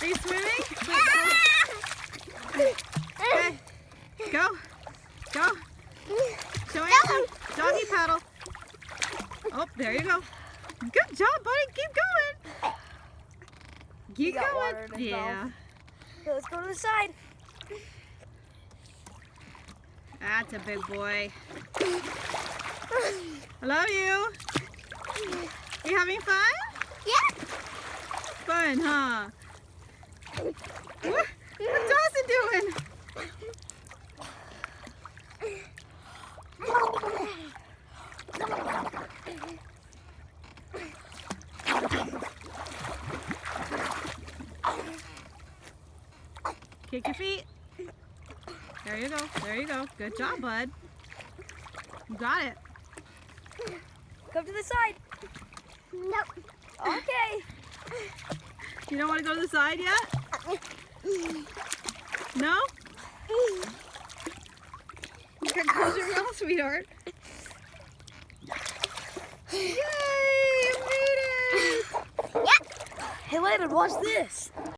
Are you swimming? Okay. Go. Go. Show Anson. Doggy paddle. Oh, there you go. Good job, buddy. Keep going. Keep going. Yeah. Okay, let's go to the side. That's a big boy. I love you. You having fun? Yeah. Fun, huh? What's Dawson doing? Kick your feet. There you go. There you go. Good job, bud. You got it. Come to the side. Nope. Okay. You don't want to go to the side yet? No? Here, close your mouth, sweetheart. Yay! You made it! Hey, Landon, watch this.